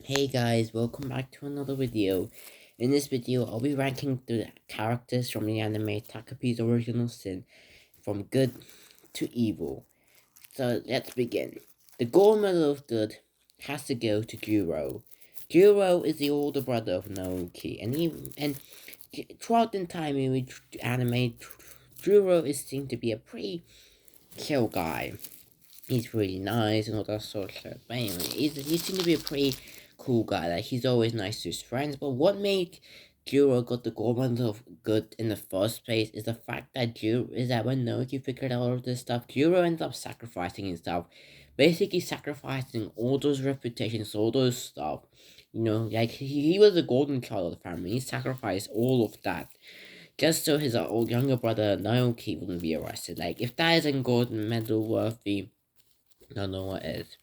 Hey guys, welcome back to another video. In this video, I'll be ranking the characters from the anime Takopis Original Sin from good to evil. So let's begin. The gold medal of good has to go to Juro. Juro is the older brother of Naoki, and throughout the entire movie anime, Juro is seen to be a pretty chill guy. He's really nice and all that sort of stuff. But anyway, he seems to be a pretty cool guy. Like, he's always nice to his friends. But what made Juro got the gold medal of good in the first place is the fact that when Naoki figured out all of this stuff, Juro ends up sacrificing himself. Basically sacrificing all those reputations, all those stuff. Like, he was the golden child of the family. He sacrificed all of that just so his old younger brother Naoki wouldn't be arrested. Like, if that isn't golden medal worthy, I don't know what is.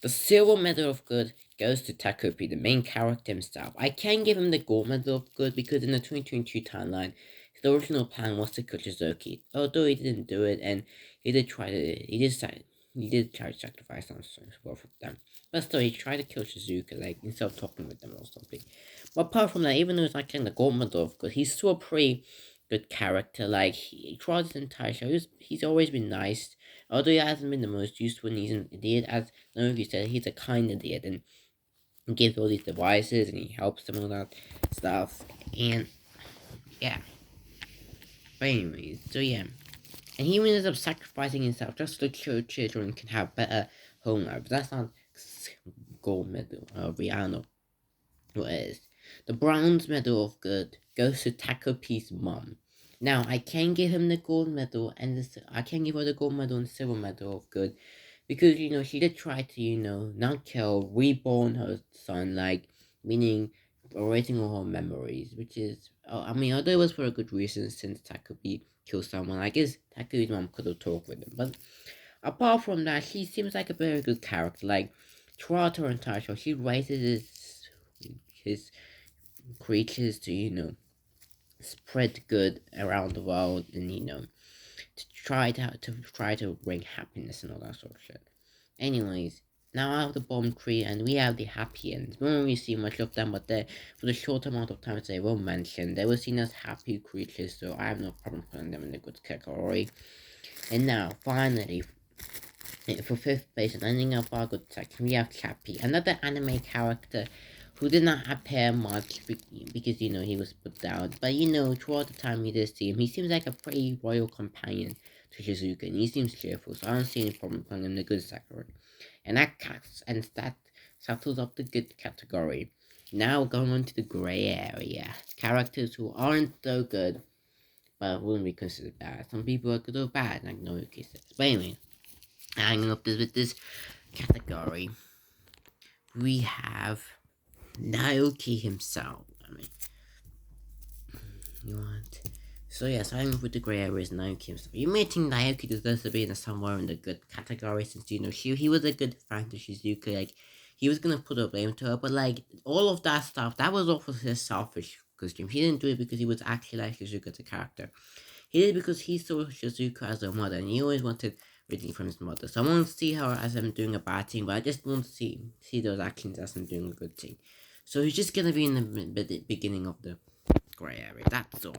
The silver medal of good goes to Takopi, the main character himself. I can give him the gold medal of good because in the 2022 timeline, his original plan was to kill Shizuki. Although he didn't do it, and he did try to sacrifice some both of them. But still, he tried to kill Shizuka, like, instead of talking with them or something. But apart from that, even though he's not getting the gold medal of good, he's still a pretty good character. Like, throughout his entire show, he's always been nice. Although he hasn't been the most useful and he's an idiot, as Naruto said, he's a kind idiot and he gives all these devices and he helps them all that stuff. And yeah. But anyways, so yeah. And he even ends up sacrificing himself just so children can have better home lives. That's not gold medal. I don't know what it is. The bronze medal of good goes to Takopis' mom. Now, I can give him the gold medal, and I can give her the gold medal and silver medal of good, because, she did try to, not kill, reborn her son, like, meaning erasing all her memories, which is, although it was for a good reason, since Takopi killed someone, I guess Takopi's mom could have talked with him, but apart from that, she seems like a very good character, like, throughout her entire show, she raises his creatures to, spread good around the world and, to bring happiness and all that sort of shit. Anyways, now I have the bomb tree and we have the happy ends. We don't really see much of them, but for the short amount of time they were mentioned, they were seen as happy creatures, so I have no problem putting them in the good category. And now, finally, for fifth place and ending up our good section, we have Chappie, another anime character who did not appear much because, he was put down. But, throughout the time we did see him, he seems like a pretty royal companion to Shizuka, and he seems cheerful, so I don't see any problem putting him in the good category. And that settles up the good category. Now going on to the grey area. Characters who aren't so good, but wouldn't be considered bad. Some people are good or bad, like Naoki says. But anyway, hanging up with this category, we have Naoki himself. You want? So yes, I'm with the grey area is Naoki himself. You may think Naoki deserves to be in somewhere in the good category since he was a good fan to Shizuka. Like, he was gonna put a blame to her, but like all of that stuff, that was all for his selfish costume. He didn't do it because he was actually like Shizuka as a character. He did it because he saw Shizuka as a mother, and he always wanted reading from his mother. So I won't see her as him doing a bad thing, but I just won't see those actions as him doing a good thing. So he's just gonna be in the beginning of the grey area. That's all.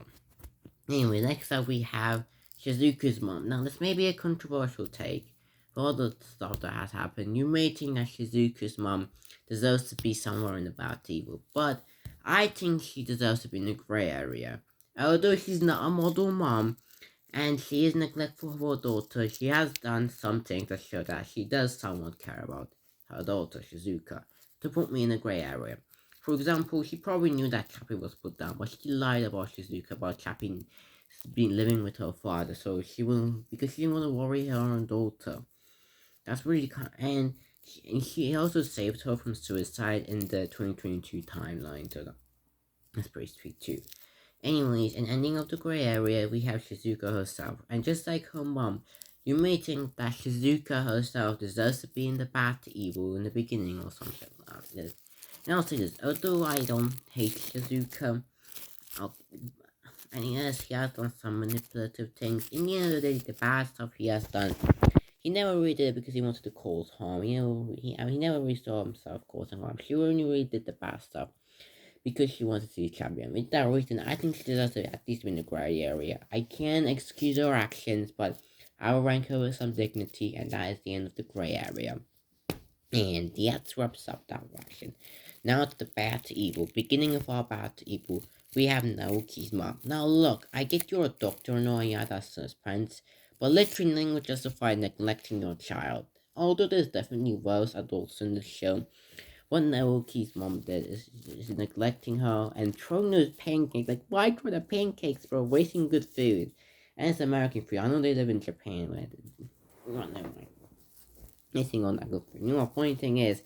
Anyway, next up we have Shizuku's mom. Now, this may be a controversial take. For all the stuff that has happened, you may think that Shizuku's mom deserves to be somewhere in the bad evil, but I think she deserves to be in the grey area. Although she's not a model mom, and she is neglectful of her daughter, she has done something to show that she does somewhat care about her daughter, Shizuka, to put me in the grey area. For example, she probably knew that Chappie was put down, but she lied about Shizuka about Chappie being living with her father, so because she didn't want to worry her own daughter. That's really kind, and she also saved her from suicide in the 2022 timeline, so that's pretty sweet too. Anyways, in ending of the grey area, we have Shizuka herself, and just like her mom, you may think that Shizuka herself deserves to be in the bad to evil in the beginning or something like this. And I'll say this, although I don't hate Shizuka, and yes, he has done some manipulative things, in the end of the day, the bad stuff he has done, he never really did it because he wanted to cause harm. He never really saw himself causing harm. She only really did the bad stuff because she wanted to be champion. With that reason, I think she deserves to at least win the gray area. I can't excuse her actions, but I will rank her with some dignity, and that is the end of the gray area. And that wraps up that section. Now to the bad to evil. Beginning of our bad to evil, we have Naoki's mom. Now look, I get you're a doctor and all yeah, that's suspense, but literally nothing would justify neglecting your child. Although there's definitely worse adults in the show, what Naoki's mom did is neglecting her and throwing those pancakes. Like, why throw the pancakes, bro? Wasting good food. And it's American food. I know they live in Japan, but not never mind. Anything on that good food. You know, the funny thing is,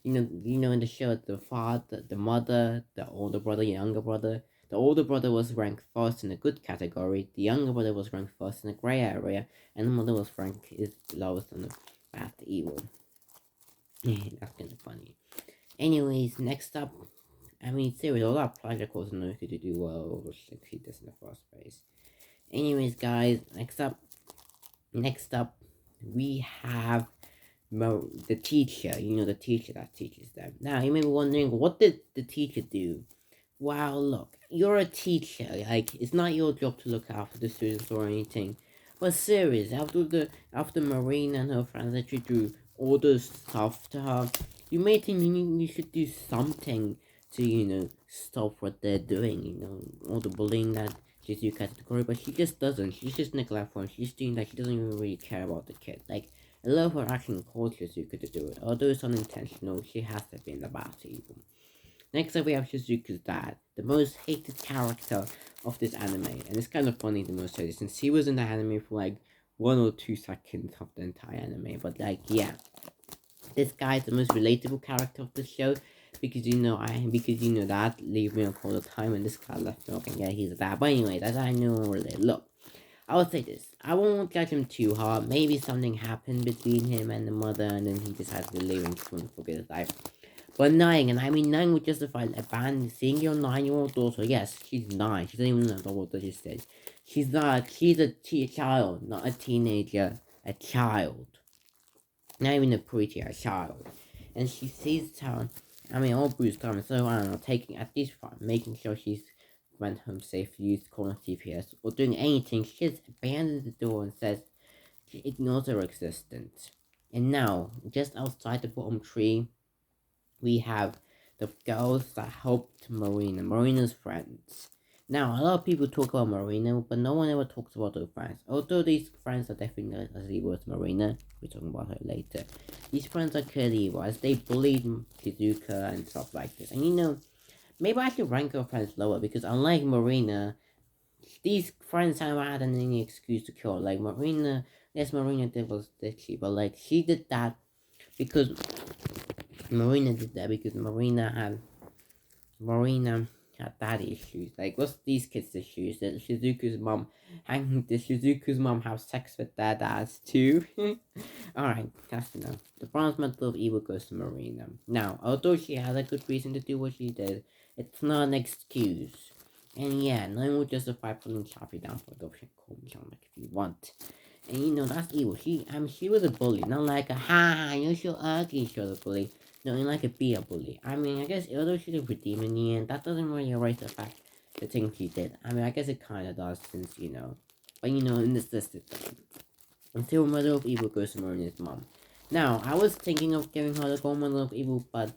in the show, the father, the mother, the older brother, younger brother. The older brother was ranked first in the good category. The younger brother was ranked first in the gray area, and the mother was ranked is lowest on the bad to evil. That's kind of funny. Anyways, next up, seriously, a lot of project was no to do well over 60 this in the first place. Anyways, guys, next up, we have the teacher. The teacher that teaches them. Now, you may be wondering, what did the teacher do? Well, look, you're a teacher. Like, it's not your job to look after the students or anything. But seriously, after Marina and her friends actually do all the stuff to her, you may think you should do something to stop what they're doing. All the bullying that Shizuka has to Cory, but she just doesn't. She's just neglectful. She's doing that. She doesn't even really care about the kid. Like, I love her action caused Shizuka to do it. Although it's unintentional, she has to be in the battle even. Next up we have Shizuka's dad, the most hated character of this anime. And it's kind of funny the most hated since he was in the anime for like 1 or 2 seconds of the entire anime. But like, yeah. This guy is the most relatable character of the show because that leave me up all the time and this guy left me okay, yeah, he's a dad. But anyway, that's how I know really. Look, I would say this. I won't judge him too hard. Maybe something happened between him and the mother and then he decided to leave and just want to forget his life. But 9, and I mean 9 would justify seeing your 9-year-old daughter. Yes, she's 9. She doesn't even know what she said. She's a child, not a teenager. A child. Not even a pretty, a child. And she sees her, all bruised up, so I don't know, taking at least fun, making sure she's went home safe, used calling CPS, or doing anything. She just abandons the door and says she ignores her existence. And now, just outside the bottom tree, we have the girls that helped Marina's friends. Now, a lot of people talk about Marina, but no one ever talks about her friends. Although these friends are definitely not as evil as Marina, we're talking about her later. These friends are clearly evil as they bullied Shizuka and stuff like this. And maybe I should rank her friends lower because unlike Marina, these friends haven't had any excuse to kill. Like Marina, yes, Marina did was ditchy, but like she did that because Marina had daddy issues. Like, what's these kids' issues? That Shizuku's mom, does Shizuku's mom have sex with their dads too? Alright, that's enough. The bronze medal of evil goes to Marina. Now, although she has a good reason to do what she did, it's not an excuse. And yeah, no one will justify putting Chappie down for adoption. Call me if you want. And that's evil. She was a bully, not like you're so ugly, she was a bully. No, like a be a bully. I guess although she did redeem in the end, that doesn't really erase the fact the thing she did. I guess it kind of does since, But, in this list it doesn't. Until Mother of Evil goes to Marina's mom. Now, I was thinking of giving her the gold Mother of Evil, but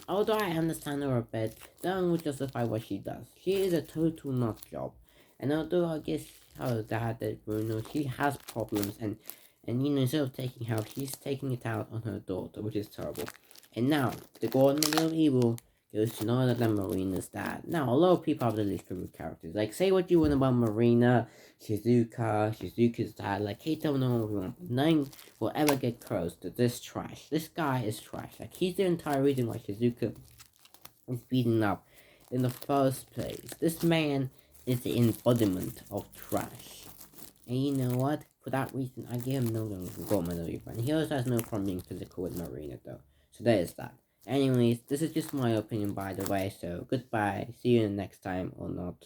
although I understand her a bit, that would justify what she does. She is a total nut job. And although I guess her dad did Bruno, she has problems and instead of taking help, she's taking it out on her daughter, which is terrible. And now, the golden medal of evil goes to none other than Marina's dad. Now, a lot of people have the least favorite characters. Like, say what you want about Marina, Shizuka's dad. Like, hate them, no one want. None will ever get close to this trash. This guy is trash. Like, he's the entire reason why Shizuka is beaten up in the first place. This man is the embodiment of trash. And you know what? For that reason, I give him no gold medal even. And he also has no problem being physical with Marina, though. So there is that. Anyways, this is just my opinion, by the way. So goodbye. See you next time or not.